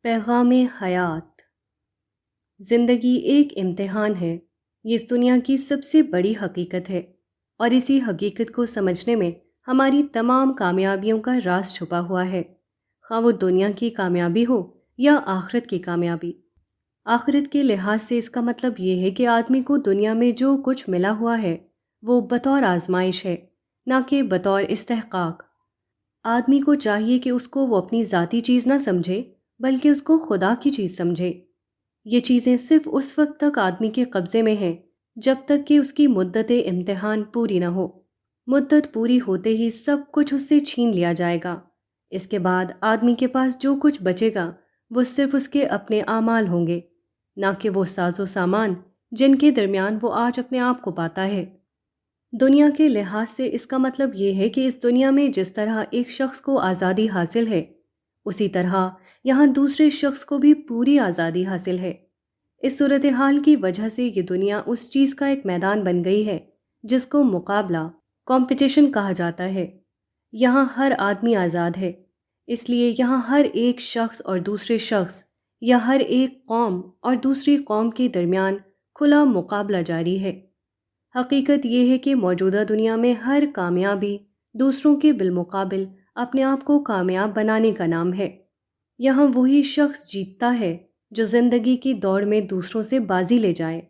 پیغام حیات۔ زندگی ایک امتحان ہے، یہ اس دنیا کی سب سے بڑی حقیقت ہے، اور اسی حقیقت کو سمجھنے میں ہماری تمام کامیابیوں کا راز چھپا ہوا ہے، خواہ وہ دنیا کی کامیابی ہو یا آخرت کی کامیابی۔ آخرت کے لحاظ سے اس کا مطلب یہ ہے کہ آدمی کو دنیا میں جو کچھ ملا ہوا ہے وہ بطور آزمائش ہے، نہ کہ بطور استحقاق۔ آدمی کو چاہیے کہ اس کو وہ اپنی ذاتی چیز نہ سمجھے بلکہ اس کو خدا کی چیز سمجھے۔ یہ چیزیں صرف اس وقت تک آدمی کے قبضے میں ہیں جب تک کہ اس کی مدت امتحان پوری نہ ہو۔ مدت پوری ہوتے ہی سب کچھ اس سے چھین لیا جائے گا۔ اس کے بعد آدمی کے پاس جو کچھ بچے گا وہ صرف اس کے اپنے اعمال ہوں گے، نہ کہ وہ ساز و سامان جن کے درمیان وہ آج اپنے آپ کو پاتا ہے۔ دنیا کے لحاظ سے اس کا مطلب یہ ہے کہ اس دنیا میں جس طرح ایک شخص کو آزادی حاصل ہے، اسی طرح یہاں دوسرے شخص کو بھی پوری آزادی حاصل ہے۔ اس صورتحال کی وجہ سے یہ دنیا اس چیز کا ایک میدان بن گئی ہے جس کو مقابلہ، کمپٹیشن کہا جاتا ہے۔ یہاں ہر آدمی آزاد ہے، اس لیے یہاں ہر ایک شخص اور دوسرے شخص یا ہر ایک قوم اور دوسری قوم کے درمیان کھلا مقابلہ جاری ہے۔ حقیقت یہ ہے کہ موجودہ دنیا میں ہر کامیابی دوسروں کے بالمقابل اپنے آپ کو کامیاب بنانے کا نام ہے۔ یہاں وہی شخص جیتتا ہے جو زندگی کی دوڑ میں دوسروں سے بازی لے جائے۔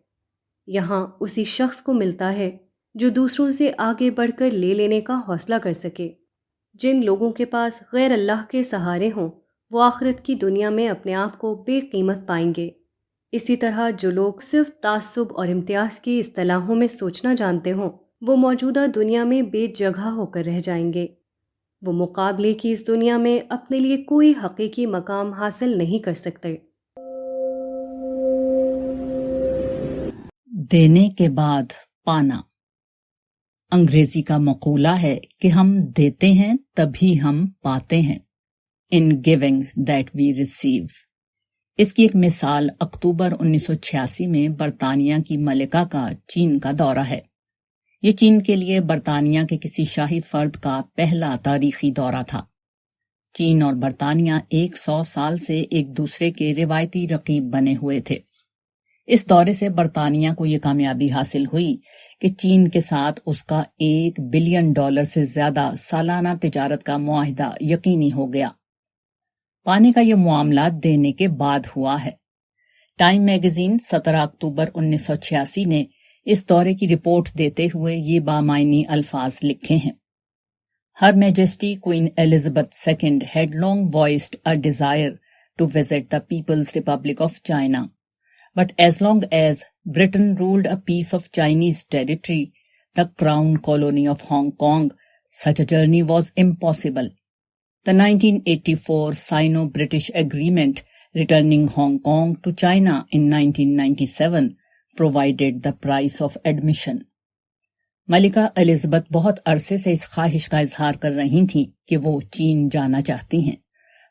یہاں اسی شخص کو ملتا ہے جو دوسروں سے آگے بڑھ کر لے لینے کا حوصلہ کر سکے۔ جن لوگوں کے پاس غیر اللہ کے سہارے ہوں وہ آخرت کی دنیا میں اپنے آپ کو بے قیمت پائیں گے۔ اسی طرح جو لوگ صرف تعصب اور امتیاز کی اصطلاحوں میں سوچنا جانتے ہوں وہ موجودہ دنیا میں بے جگہ ہو کر رہ جائیں گے۔ وہ مقابلے کی اس دنیا میں اپنے لیے کوئی حقیقی مقام حاصل نہیں کر سکتے۔ دینے کے بعد پانا۔ انگریزی کا مقولہ ہے کہ ہم دیتے ہیں تبھی ہم پاتے ہیں۔ In giving that we receive۔ اس کی ایک مثال اکتوبر 1986 میں برطانیہ کی ملکہ کا چین کا دورہ ہے۔ یہ چین کے لیے برطانیہ کے کسی شاہی فرد کا پہلا تاریخی دورہ تھا۔ چین اور برطانیہ 100 سال سے ایک دوسرے کے روایتی رقیب بنے ہوئے تھے۔ اس دورے سے برطانیہ کو یہ کامیابی حاصل ہوئی کہ چین کے ساتھ اس کا $1 بلین سے زیادہ سالانہ تجارت کا معاہدہ یقینی ہو گیا۔ پانے کا یہ معاملہ دینے کے بعد ہوا ہے۔ ٹائم میگزین 17 اکتوبر 1986 نے اس دورے کی رپورٹ دیتے ہوئے یہ بامعنی الفاظ لکھے ہیں۔ Her Majesty Queen Elizabeth II had long voiced a desire to visit the People's Republic of China, but as long as Britain ruled a piece of Chinese territory, the Crown Colony of Hong Kong, such a journey was impossible. The 1984 Sino-British Agreement returning Hong Kong to China in 1997 provided the price of admission. Mallika Elizabeth بہت عرصے سے اس خواہش کا اظہار کر رہی تھیں کہ وہ چین جانا چاہتی ہیں،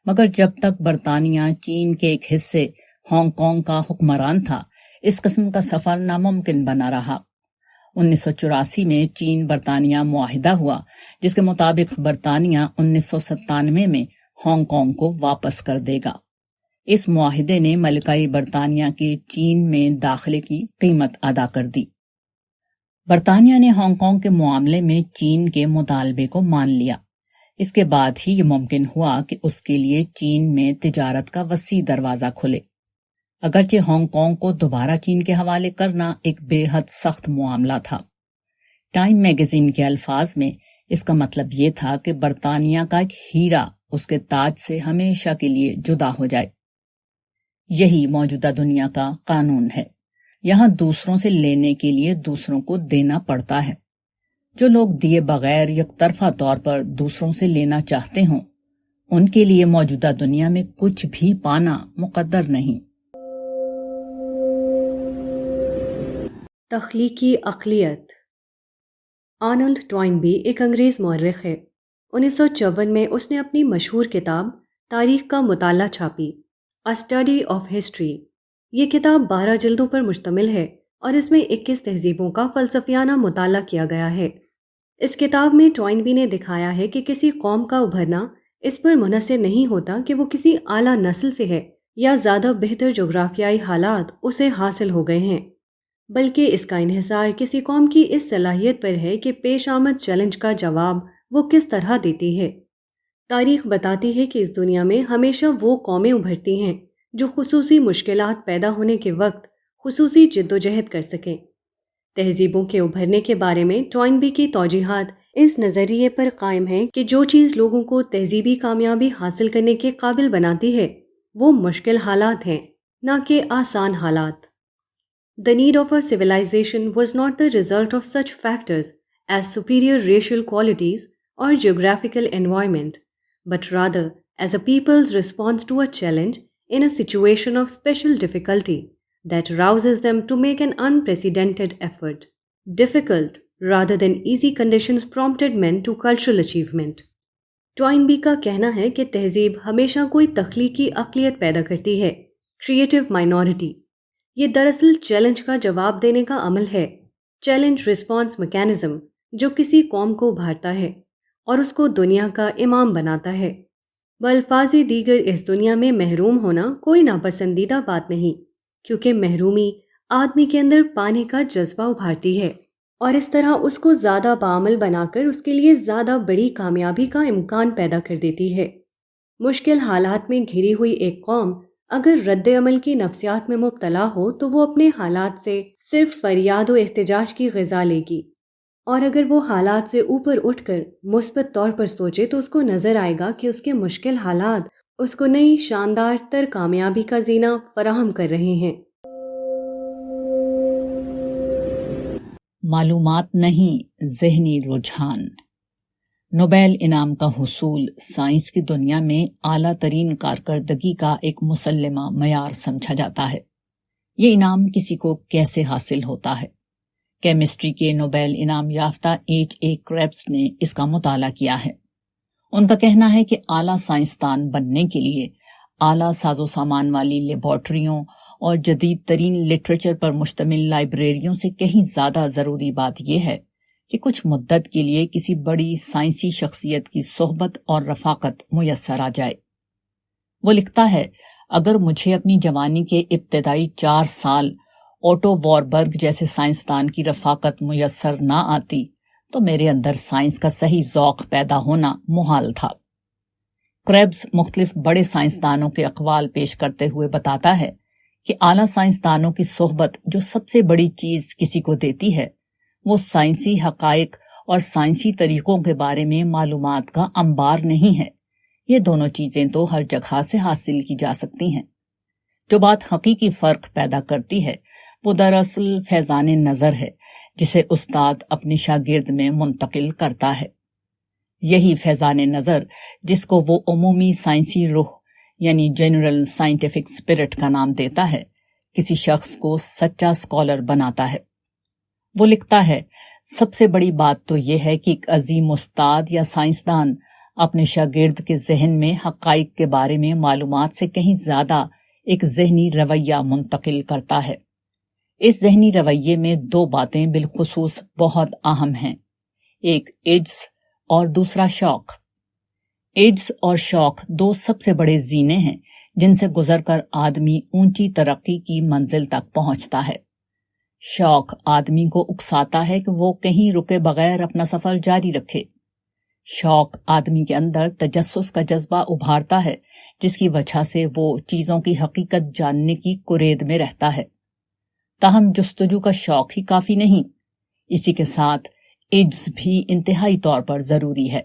مگر جب تک برطانیہ چین کے ایک حصے ہانگ کانگ کا حکمران تھا اس قسم کا سفر ناممکن بنا رہا۔ 1984 میں چین برطانیہ معاہدہ ہوا جس کے مطابق برطانیہ 1997 میں ہانگ کانگ کو واپس کر دے گا۔ اس معاہدے نے ملکہ برطانیہ کے چین میں داخلے کی قیمت ادا کر دی۔ برطانیہ نے ہانگ کانگ کے معاملے میں چین کے مطالبے کو مان لیا۔ اس کے بعد ہی یہ ممکن ہوا کہ اس کے لیے چین میں تجارت کا وسیع دروازہ کھلے۔ اگرچہ ہانگ کانگ کو دوبارہ چین کے حوالے کرنا ایک بے حد سخت معاملہ تھا۔ ٹائم میگزین کے الفاظ میں اس کا مطلب یہ تھا کہ برطانیہ کا ایک ہیرا اس کے تاج سے ہمیشہ کے لیے جدا ہو جائے۔ یہی موجودہ دنیا کا قانون ہے۔ یہاں دوسروں سے لینے کے لیے دوسروں کو دینا پڑتا ہے۔ جو لوگ دیے بغیر یک طرفہ طور پر دوسروں سے لینا چاہتے ہوں ان کے لیے موجودہ دنیا میں کچھ بھی پانا مقدر نہیں۔ تخلیقی اقلیت۔ آرنلڈ ٹوائنبی ایک انگریز مورخ ہے۔ 1954 میں اس نے اپنی مشہور کتاب تاریخ کا مطالعہ چھاپی، A Study of History۔ یہ کتاب 12 جلدوں پر مشتمل ہے اور اس میں 21 تہذیبوں کا فلسفیانہ مطالعہ کیا گیا ہے۔ اس کتاب میں ٹوائنبی نے دکھایا ہے کہ کسی قوم کا ابھرنا اس پر منحصر نہیں ہوتا کہ وہ کسی اعلیٰ نسل سے ہے یا زیادہ بہتر جغرافیائی حالات اسے حاصل ہو گئے ہیں، بلکہ اس کا انحصار کسی قوم کی اس صلاحیت پر ہے کہ پیش آمد چیلنج کا جواب وہ کس طرح دیتی ہے۔ تاریخ بتاتی ہے کہ اس دنیا میں ہمیشہ وہ قومیں ابھرتی ہیں جو خصوصی مشکلات پیدا ہونے کے وقت خصوصی جدوجہد کر سکیں۔ تہذیبوں کے ابھرنے کے بارے میں ٹوائنبی کی توجیحات اس نظریے پر قائم ہیں کہ جو چیز لوگوں کو تہذیبی کامیابی حاصل کرنے کے قابل بناتی ہے وہ مشکل حالات ہیں، نہ کہ آسان حالات۔ The need of a civilization was not the result of such factors as superior racial qualities or geographical environment, but rather as a people's response to a challenge in a situation of special difficulty that rouses them to make an unprecedented effort. Difficult rather than easy conditions prompted men to cultural achievement. ٹوائنبی کا کہنا ہے کہ تہذیب ہمیشہ کوئی تخلیقی اقلیت پیدا کرتی ہے، کریٹو مائنورٹی۔ یہ دراصل چیلنج کا جواب دینے کا عمل ہے، چیلنج رسپانس میکینزم، جو کسی قوم کو ابھارتا ہے اور اس کو دنیا کا امام بناتا ہے۔ بالفاظ دیگر اس دنیا میں محروم ہونا کوئی ناپسندیدہ بات نہیں، کیونکہ محرومی آدمی کے اندر پانے کا جذبہ ابھارتی ہے اور اس طرح اس کو زیادہ باعمل بنا کر اس کے لیے زیادہ بڑی کامیابی کا امکان پیدا کر دیتی ہے۔ مشکل حالات میں گھری ہوئی ایک قوم اگر رد عمل کی نفسیات میں مبتلا ہو تو وہ اپنے حالات سے صرف فریاد و احتجاج کی غذا لے گی، اور اگر وہ حالات سے اوپر اٹھ کر مثبت طور پر سوچے تو اس کو نظر آئے گا کہ اس کے مشکل حالات اس کو نئی شاندار تر کامیابی کا زینہ فراہم کر رہے ہیں۔ معلومات نہیں، ذہنی رجحان۔ نوبیل انعام کا حصول سائنس کی دنیا میں اعلیٰ ترین کارکردگی کا ایک مسلمہ معیار سمجھا جاتا ہے۔ یہ انعام کسی کو کیسے حاصل ہوتا ہے؟ کیمسٹری کے نوبیل انعام یافتہ H.A. کریبس نے اس کا مطالعہ کیا ہے۔ ان کا کہنا ہے کہ اعلیٰ سائنسدان بننے کے لیے اعلیٰ ساز و سامان والی لیبارٹریوں اور جدید ترین لٹریچر پر مشتمل لائبریریوں سے کہیں زیادہ ضروری بات یہ ہے کہ کچھ مدت کے لیے کسی بڑی سائنسی شخصیت کی صحبت اور رفاقت میسر آ جائے۔ وہ لکھتا ہے، اگر مجھے اپنی جوانی کے ابتدائی 4 سال اوٹو واربرگ جیسے سائنسدان کی رفاقت میسر نہ آتی تو میرے اندر سائنس کا صحیح ذوق پیدا ہونا محال تھا۔ کریبس مختلف بڑے سائنسدانوں کے اقوال پیش کرتے ہوئے بتاتا ہے کہ اعلیٰ سائنسدانوں کی صحبت جو سب سے بڑی چیز کسی کو دیتی ہے وہ سائنسی حقائق اور سائنسی طریقوں کے بارے میں معلومات کا انبار نہیں ہے۔ یہ دونوں چیزیں تو ہر جگہ سے حاصل کی جا سکتی ہیں۔ جو بات حقیقی فرق پیدا کرتی ہے وہ دراصل فیضان نظر ہے جسے استاد اپنے شاگرد میں منتقل کرتا ہے۔ یہی فیضان نظر جس کو وہ عمومی سائنسی روح یعنی جنرل سائنٹیفک اسپرٹ کا نام دیتا ہے، کسی شخص کو سچا اسکالر بناتا ہے۔ وہ لکھتا ہے، سب سے بڑی بات تو یہ ہے کہ ایک عظیم استاد یا سائنسدان اپنے شاگرد کے ذہن میں حقائق کے بارے میں معلومات سے کہیں زیادہ ایک ذہنی رویہ منتقل کرتا ہے۔ اس ذہنی رویے میں 2 باتیں بالخصوص بہت اہم ہیں، ایک عجز اور دوسرا شوق۔ عجز اور شوق 2 سب سے بڑے زینے ہیں جن سے گزر کر آدمی اونچی ترقی کی منزل تک پہنچتا ہے۔ شوق آدمی کو اکساتا ہے کہ وہ کہیں رکے بغیر اپنا سفر جاری رکھے۔ شوق آدمی کے اندر تجسس کا جذبہ ابھارتا ہے جس کی وجہ سے وہ چیزوں کی حقیقت جاننے کی کرید میں رہتا ہے۔ تاہم جستجو کا شوق ہی کافی نہیں، اسی کے ساتھ عجز بھی انتہائی طور پر ضروری ہے۔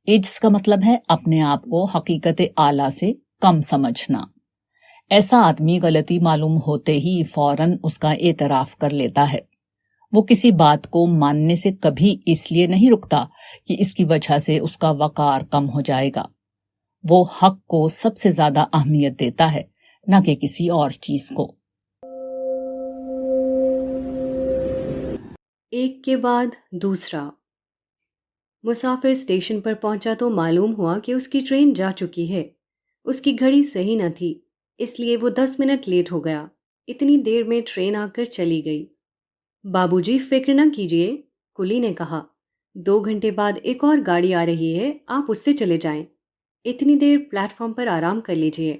عجز کا مطلب ہے اپنے آپ کو حقیقت اعلیٰ سے کم سمجھنا۔ ایسا آدمی غلطی معلوم ہوتے ہی فوراً اس کا اعتراف کر لیتا ہے۔ وہ کسی بات کو ماننے سے کبھی اس لیے نہیں رکتا کہ اس کی وجہ سے اس کا وقار کم ہو جائے گا۔ وہ حق کو سب سے زیادہ اہمیت دیتا ہے، نہ کہ کسی اور چیز کو۔ ایک کے بعد دوسرا۔ مسافر اسٹیشن پر پہنچا تو معلوم ہوا کہ اس کی ٹرین جا چکی ہے۔ اس کی گھڑی صحیح نہ تھی، اس لیے وہ 10 منٹ لیٹ ہو گیا۔ اتنی دیر میں ٹرین آ کر چلی گئی۔ بابو جی فکر نہ کیجیے، کلی نے کہا، 2 گھنٹے بعد ایک اور گاڑی آ رہی ہے، آپ اس سے چلے جائیں۔ اتنی دیر پلیٹ فارم پر آرام کر لیجیے۔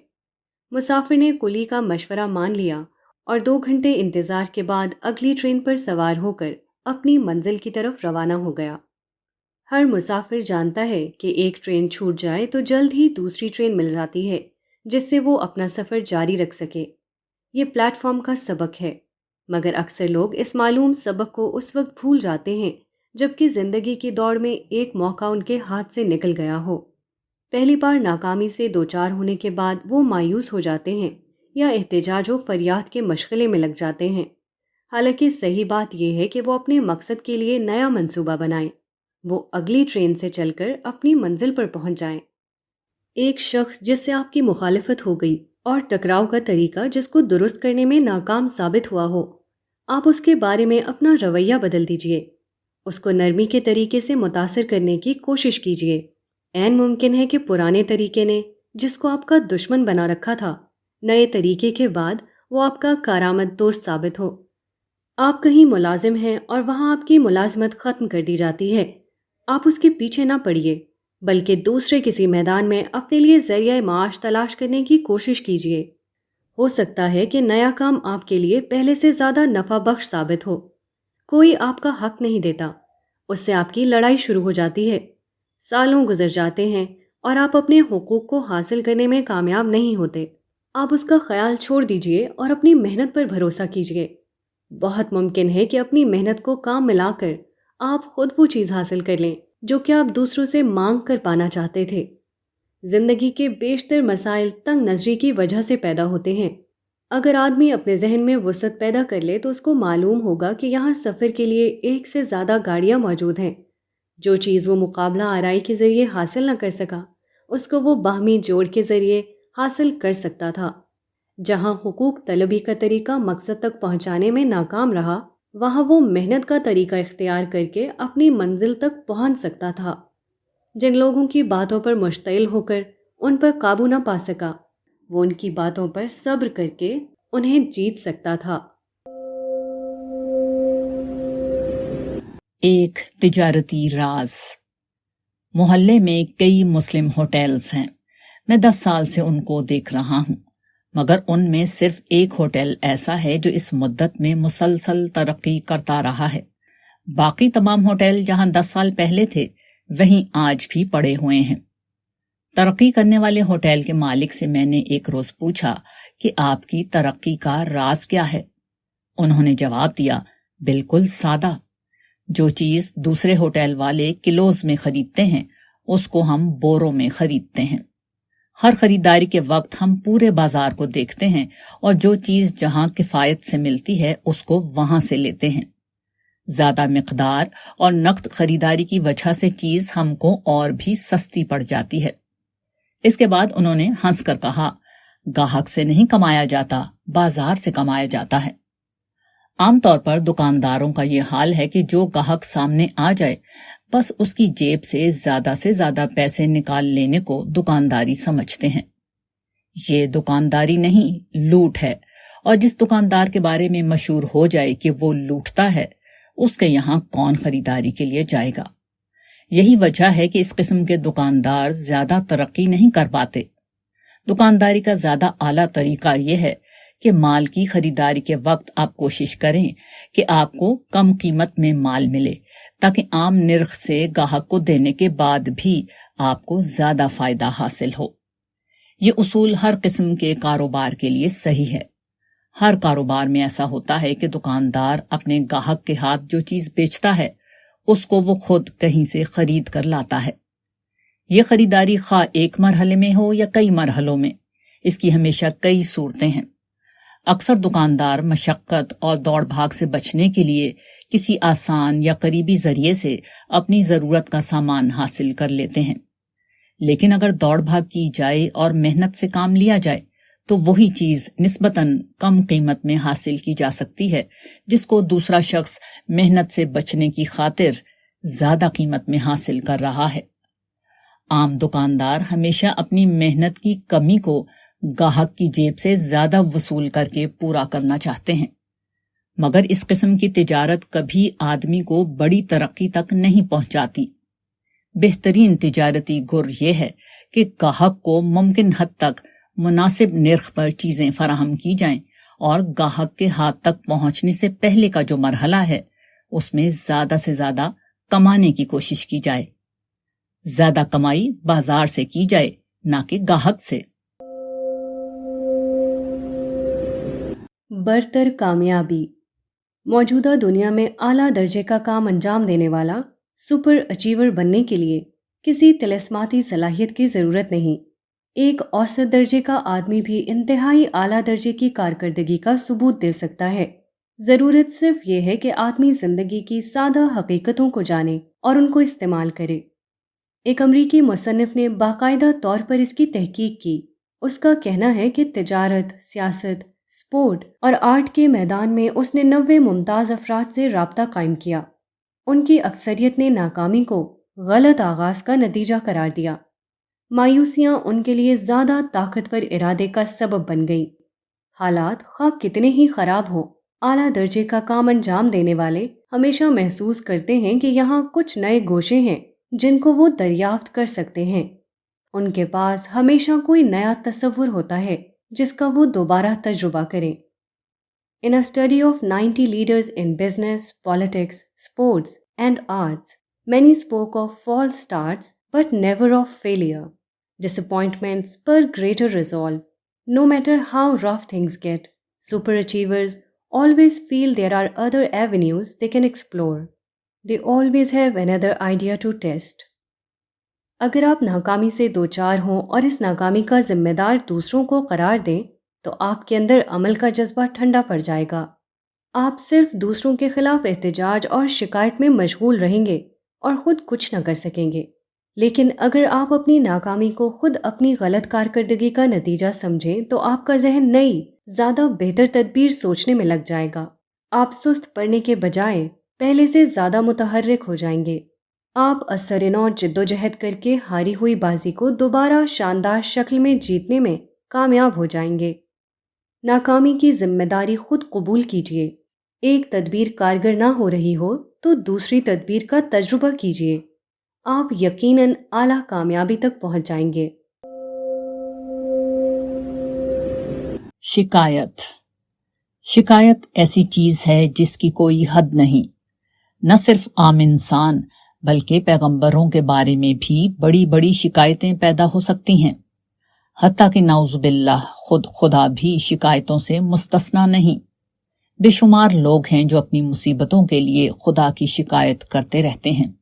مسافر نے کلی کا مشورہ مان لیا اور 2 گھنٹے انتظار کے بعد اگلی ٹرین پر سوار ہو کر اپنی منزل کی طرف روانہ ہو گیا۔ ہر مسافر جانتا ہے کہ ایک ٹرین چھوٹ جائے تو جلد ہی دوسری ٹرین مل جاتی ہے جس سے وہ اپنا سفر جاری رکھ سکے۔ یہ پلیٹ فارم کا سبق ہے، مگر اکثر لوگ اس معلوم سبق کو اس وقت بھول جاتے ہیں جبکہ زندگی کی دوڑ میں ایک موقع ان کے ہاتھ سے نکل گیا ہو۔ پہلی بار ناکامی سے دوچار ہونے کے بعد وہ مایوس ہو جاتے ہیں یا احتجاج و فریاد کے مشغلے میں لگ جاتے ہیں، حالانکہ صحیح بات یہ ہے کہ وہ اپنے مقصد کے لیے نیا منصوبہ بنائیں، وہ اگلی ٹرین سے چل کر اپنی منزل پر پہنچ جائیں۔ ایک شخص جس سے آپ کی مخالفت ہو گئی اور ٹکراؤ کا طریقہ جس کو درست کرنے میں ناکام ثابت ہوا ہو، آپ اس کے بارے میں اپنا رویہ بدل دیجئے، اس کو نرمی کے طریقے سے متاثر کرنے کی کوشش کیجئے۔ عین ممکن ہے کہ پرانے طریقے نے جس کو آپ کا دشمن بنا رکھا تھا، نئے طریقے کے بعد وہ آپ کا کارآمد دوست ثابت ہو۔ آپ کہیں ملازم ہیں اور وہاں آپ کی ملازمت ختم کر دی جاتی ہے، آپ اس کے پیچھے نہ پڑیے بلکہ دوسرے کسی میدان میں اپنے لیے ذریعہ معاش تلاش کرنے کی کوشش کیجیے۔ ہو سکتا ہے کہ نیا کام آپ کے لیے پہلے سے زیادہ نفع بخش ثابت ہو۔ کوئی آپ کا حق نہیں دیتا، اس سے آپ کی لڑائی شروع ہو جاتی ہے۔ سالوں گزر جاتے ہیں اور آپ اپنے حقوق کو حاصل کرنے میں کامیاب نہیں ہوتے۔ آپ اس کا خیال چھوڑ دیجئے اور اپنی محنت پر بھروسہ کیجئے۔ بہت ممکن ہے کہ اپنی محنت کو کام ملا کر آپ خود وہ چیز حاصل کر لیں جو کہ آپ دوسروں سے مانگ کر پانا چاہتے تھے۔ زندگی کے بیشتر مسائل تنگ نظری کی وجہ سے پیدا ہوتے ہیں۔ اگر آدمی اپنے ذہن میں وسعت پیدا کر لے تو اس کو معلوم ہوگا کہ یہاں سفر کے لیے ایک سے زیادہ گاڑیاں موجود ہیں۔ جو چیز وہ مقابلہ آرائی کے ذریعے حاصل نہ کر سکا، اس کو وہ باہمی جوڑ کے ذریعے حاصل کر سکتا تھا۔ جہاں حقوق طلبی کا طریقہ مقصد تک پہنچانے میں ناکام رہا، وہاں وہ محنت کا طریقہ اختیار کر کے اپنی منزل تک پہنچ سکتا تھا۔ جن لوگوں کی باتوں پر مشتعل ہو کر ان پر قابو نہ پا سکا، وہ ان کی باتوں پر صبر کر کے انہیں جیت سکتا تھا۔ ایک تجارتی راز۔ محلے میں کئی مسلم ہوٹلز ہیں۔ میں 10 سال سے ان کو دیکھ رہا ہوں، مگر ان میں صرف ایک ہوٹل ایسا ہے جو اس مدت میں مسلسل ترقی کرتا رہا ہے۔ باقی تمام ہوٹل جہاں 10 سال پہلے تھے وہیں آج بھی پڑے ہوئے ہیں۔ ترقی کرنے والے ہوٹل کے مالک سے میں نے ایک روز پوچھا کہ آپ کی ترقی کا راز کیا ہے؟ انہوں نے جواب دیا، بالکل سادہ۔ جو چیز دوسرے ہوٹل والے کلوز میں خریدتے ہیں اس کو ہم بوروں میں خریدتے ہیں۔ ہر خریداری کے وقت ہم پورے بازار کو دیکھتے ہیں اور جو چیز جہاں کفایت سے ملتی ہے اس کو وہاں سے لیتے ہیں۔ زیادہ مقدار اور نقد خریداری کی وجہ سے چیز ہم کو اور بھی سستی پڑ جاتی ہے۔ اس کے بعد انہوں نے ہنس کر کہا، گاہک سے نہیں کمایا جاتا، بازار سے کمایا جاتا ہے۔ عام طور پر دکانداروں کا یہ حال ہے کہ جو گاہک سامنے آ جائے بس اس کی جیب سے زیادہ پیسے نکال لینے کو دکانداری سمجھتے ہیں۔ یہ دکانداری نہیں، لوٹ ہے، اور جس دکاندار کے بارے میں مشہور ہو جائے کہ وہ لوٹتا ہے، اس کے یہاں کون خریداری کے لیے جائے گا؟ یہی وجہ ہے کہ اس قسم کے دکاندار زیادہ ترقی نہیں کر پاتے۔ دکانداری کا زیادہ اعلیٰ طریقہ یہ ہے کہ مال کی خریداری کے وقت آپ کوشش کریں کہ آپ کو کم قیمت میں مال ملے تاکہ عام نرخ سے گاہک کو دینے کے بعد بھی آپ کو زیادہ فائدہ حاصل ہو۔ یہ اصول ہر قسم کے کاروبار کے لیے صحیح ہے۔ ہر کاروبار میں ایسا ہوتا ہے کہ دکاندار اپنے گاہک کے ہاتھ جو چیز بیچتا ہے اس کو وہ خود کہیں سے خرید کر لاتا ہے۔ یہ خریداری خواہ ایک مرحلے میں ہو یا کئی مرحلوں میں، اس کی ہمیشہ کئی صورتیں ہیں۔ اکثر دکاندار مشقت اور دوڑ بھاگ سے بچنے کے لیے کسی آسان یا قریبی ذریعے سے اپنی ضرورت کا سامان حاصل کر لیتے ہیں، لیکن اگر دوڑ بھاگ کی جائے اور محنت سے کام لیا جائے تو وہی چیز نسبتاً کم قیمت میں حاصل کی جا سکتی ہے جس کو دوسرا شخص محنت سے بچنے کی خاطر زیادہ قیمت میں حاصل کر رہا ہے۔ عام دکاندار ہمیشہ اپنی محنت کی کمی کو گاہک کی جیب سے زیادہ وصول کر کے پورا کرنا چاہتے ہیں، مگر اس قسم کی تجارت کبھی آدمی کو بڑی ترقی تک نہیں پہنچاتی۔ بہترین تجارتی گر یہ ہے کہ گاہک کو ممکن حد تک مناسب نرخ پر چیزیں فراہم کی جائیں اور گاہک کے ہاتھ تک پہنچنے سے پہلے کا جو مرحلہ ہے اس میں زیادہ سے زیادہ کمانے کی کوشش کی جائے۔ زیادہ کمائی بازار سے کی جائے نہ کہ گاہک سے۔ برتر کامیابی۔ موجودہ دنیا میں اعلیٰ درجے کا کام انجام دینے والا سپر اچیور بننے کے لیے کسی طلسماتی صلاحیت کی ضرورت نہیں۔ ایک اوسط درجے کا آدمی بھی انتہائی اعلیٰ درجے کی کارکردگی کا ثبوت دے سکتا ہے۔ ضرورت صرف یہ ہے کہ آدمی زندگی کی سادہ حقیقتوں کو جانے اور ان کو استعمال کرے۔ ایک امریکی مصنف نے باقاعدہ طور پر اس کی تحقیق کی۔ اس کا کہنا ہے کہ تجارت، سیاست، سپورٹ اور آرٹ کے میدان میں اس نے 90 ممتاز افراد سے رابطہ قائم کیا۔ ان کی اکثریت نے ناکامی کو غلط آغاز کا نتیجہ قرار دیا۔ مایوسیاں ان کے لیے زیادہ طاقتور ارادے کا سبب بن گئیں۔ حالات خواہ کتنے ہی خراب ہوں، اعلیٰ درجے کا کام انجام دینے والے ہمیشہ محسوس کرتے ہیں کہ یہاں کچھ نئے گوشے ہیں جن کو وہ دریافت کر سکتے ہیں۔ ان کے پاس ہمیشہ کوئی نیا تصور ہوتا ہے جس کا وہ دوبارہ تجربہ کریں۔ In a study of 90 leaders in business, politics, sports, and arts, many spoke of false starts but never of failure, disappointments but greater resolve. No matter how rough things get, superachievers always feel there are other avenues they can explore. They always have another idea to test. اگر آپ ناکامی سے دوچار ہوں اور اس ناکامی کا ذمہ دار دوسروں کو قرار دیں تو آپ کے اندر عمل کا جذبہ ٹھنڈا پڑ جائے گا۔ آپ صرف دوسروں کے خلاف احتجاج اور شکایت میں مشغول رہیں گے اور خود کچھ نہ کر سکیں گے۔ لیکن اگر آپ اپنی ناکامی کو خود اپنی غلط کارکردگی کا نتیجہ سمجھیں تو آپ کا ذہن نئی، زیادہ بہتر تدبیر سوچنے میں لگ جائے گا۔ آپ سست پڑنے کے بجائے پہلے سے زیادہ متحرک ہو جائیں گے۔ آپ اثر نو جد و جہد کر کے ہاری ہوئی بازی کو دوبارہ شاندار شکل میں جیتنے میں کامیاب ہو جائیں گے۔ ناکامی کی ذمہ داری خود قبول کیجیے۔ ایک تدبیر کارگر نہ ہو رہی ہو تو دوسری تدبیر کا تجربہ کیجیے۔ آپ یقیناً اعلیٰ کامیابی تک پہنچ جائیں گے۔ شکایت۔ شکایت ایسی چیز ہے جس کی کوئی حد نہیں۔ نہ صرف عام انسان بلکہ پیغمبروں کے بارے میں بھی بڑی بڑی شکایتیں پیدا ہو سکتی ہیں۔ حتیٰ کہ نعوذ باللہ خود خدا بھی شکایتوں سے مستثنی نہیں۔ بے شمار لوگ ہیں جو اپنی مصیبتوں کے لیے خدا کی شکایت کرتے رہتے ہیں۔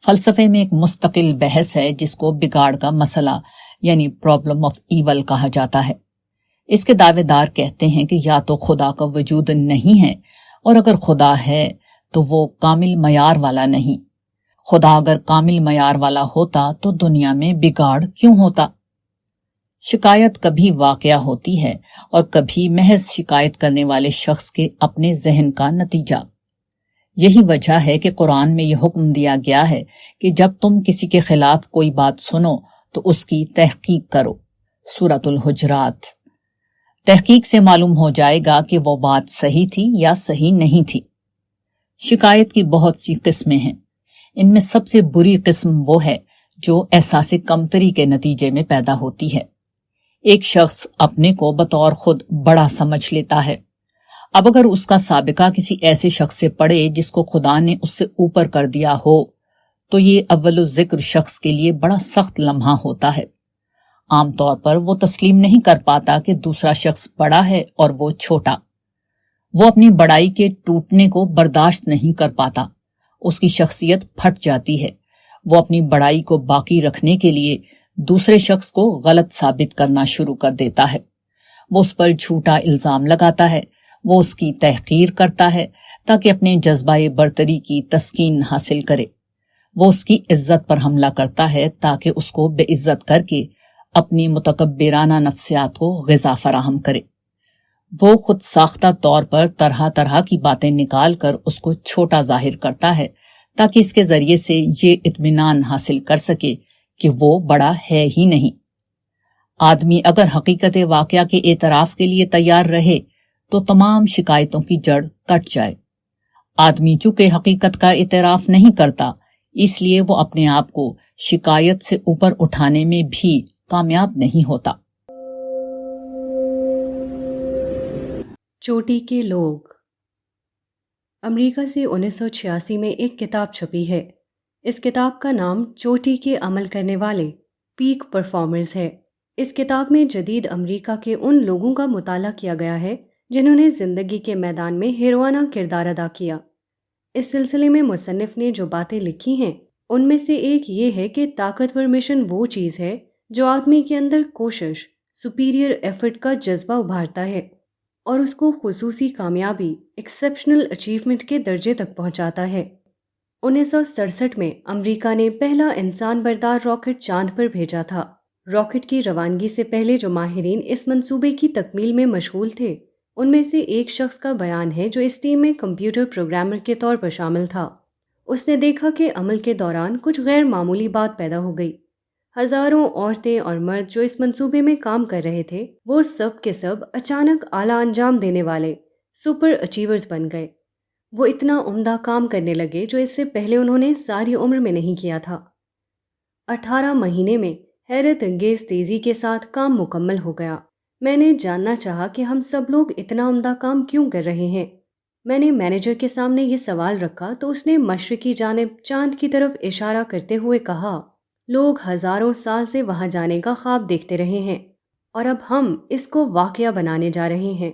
فلسفے میں ایک مستقل بحث ہے جس کو بگاڑ کا مسئلہ یعنی پرابلم آف ایول کہا جاتا ہے۔ اس کے دعوے دار کہتے ہیں کہ یا تو خدا کا وجود نہیں ہے، اور اگر خدا ہے تو وہ کامل معیار والا نہیں۔ خدا اگر کامل معیار والا ہوتا تو دنیا میں بگاڑ کیوں ہوتا؟ شکایت کبھی واقعہ ہوتی ہے اور کبھی محض شکایت کرنے والے شخص کے اپنے ذہن کا نتیجہ۔ یہی وجہ ہے کہ قرآن میں یہ حکم دیا گیا ہے کہ جب تم کسی کے خلاف کوئی بات سنو تو اس کی تحقیق کرو۔ سورۃ الحجرات۔ تحقیق سے معلوم ہو جائے گا کہ وہ بات صحیح تھی یا صحیح نہیں تھی۔ شکایت کی بہت سی قسمیں ہیں۔ ان میں سب سے بری قسم وہ ہے جو احساس کمتری کے نتیجے میں پیدا ہوتی ہے۔ ایک شخص اپنے کو بطور خود بڑا سمجھ لیتا ہے۔ اب اگر اس کا سابقہ کسی ایسے شخص سے پڑے جس کو خدا نے اس سے اوپر کر دیا ہو تو یہ اول الذکر شخص کے لیے بڑا سخت لمحہ ہوتا ہے۔ عام طور پر وہ تسلیم نہیں کر پاتا کہ دوسرا شخص بڑا ہے اور وہ چھوٹا۔ وہ اپنی بڑائی کے ٹوٹنے کو برداشت نہیں کر پاتا۔ اس کی شخصیت پھٹ جاتی ہے۔ وہ اپنی بڑائی کو باقی رکھنے کے لیے دوسرے شخص کو غلط ثابت کرنا شروع کر دیتا ہے۔ وہ اس پر جھوٹا الزام لگاتا ہے۔ وہ اس کی تحقیر کرتا ہے تاکہ اپنے جذبہ برتری کی تسکین حاصل کرے۔ وہ اس کی عزت پر حملہ کرتا ہے تاکہ اس کو بے عزت کر کے اپنی متکبرانہ نفسیات کو غذا فراہم کرے۔ وہ خود ساختہ طور پر طرح طرح کی باتیں نکال کر اس کو چھوٹا ظاہر کرتا ہے تاکہ اس کے ذریعے سے یہ اطمینان حاصل کر سکے کہ وہ بڑا ہے ہی نہیں۔ آدمی اگر حقیقت واقعہ کے اعتراف کے لیے تیار رہے تو تمام شکایتوں کی جڑ کٹ جائے۔ آدمی چونکہ حقیقت کا اعتراف نہیں کرتا، اس لیے وہ اپنے آپ کو شکایت سے اوپر اٹھانے میں بھی کامیاب نہیں ہوتا۔ چوٹی کے لوگ۔ امریکہ سے 1986 میں ایک کتاب چھپی ہے۔ اس کتاب کا نام چوٹی کے عمل کرنے والے پیک پرفارمرز ہے۔ اس کتاب میں جدید امریکہ کے ان لوگوں کا مطالعہ کیا گیا ہے جنہوں نے زندگی کے میدان میں ہیروانہ کردار ادا کیا۔ اس سلسلے میں مصنف نے جو باتیں لکھی ہیں ان میں سے ایک یہ ہے کہ طاقتور مشن وہ چیز ہے جو آدمی کے اندر کوشش، سپیریئر ایفرٹ کا جذبہ ابھارتا ہے اور اس کو خصوصی کامیابی، ایکسیپشنل اچیومنٹ کے درجے تک پہنچاتا ہے۔ 1967 میں امریکہ نے پہلا انسان بردار راکٹ چاند پر بھیجا تھا۔ راکٹ کی روانگی سے پہلے جو ماہرین اس منصوبے کی تکمیل میں مشغول تھے ان میں سے ایک شخص کا بیان ہے جو اس ٹیم میں کمپیوٹر پروگرامر کے طور پر شامل تھا۔ اس نے دیکھا کہ عمل کے دوران کچھ غیر معمولی بات پیدا ہو گئی۔ ہزاروں عورتیں اور مرد جو اس منصوبے میں کام کر رہے تھے وہ سب کے سب اچانک اعلیٰ انجام دینے والے سپر اچیورز بن گئے۔ وہ اتنا عمدہ کام کرنے لگے جو اس سے پہلے انہوں نے ساری عمر میں نہیں کیا تھا۔ 18 مہینے میں حیرت انگیز تیزی کے ساتھ کام مکمل ہو گیا۔ میں نے جاننا چاہا کہ ہم سب لوگ اتنا عمدہ کام کیوں کر رہے ہیں۔ میں نے مینیجر کے سامنے یہ سوال رکھا تو اس نے مشرقی جانب چاند کی طرف اشارہ کرتے ہوئے کہا، لوگ ہزاروں سال سے وہاں جانے کا خواب دیکھتے رہے ہیں اور اب ہم اس کو واقعہ بنانے جا رہے ہیں۔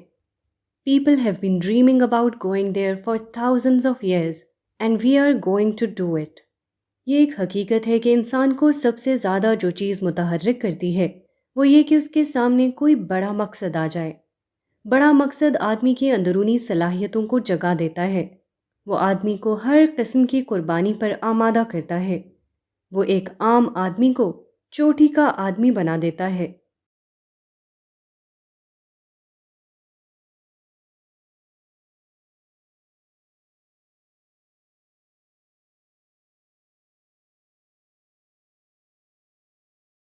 People have been dreaming about going there for thousands of years and we are going to do it۔ یہ ایک حقیقت ہے کہ انسان کو سب سے زیادہ جو چیز متحرک کرتی ہے وہ یہ کہ اس کے سامنے کوئی بڑا مقصد آ جائے۔ بڑا مقصد آدمی کی اندرونی صلاحیتوں کو جگا دیتا ہے۔ وہ آدمی کو ہر قسم کی قربانی پر آمادہ کرتا ہے۔ وہ ایک عام آدمی کو چوٹی کا آدمی بنا دیتا ہے۔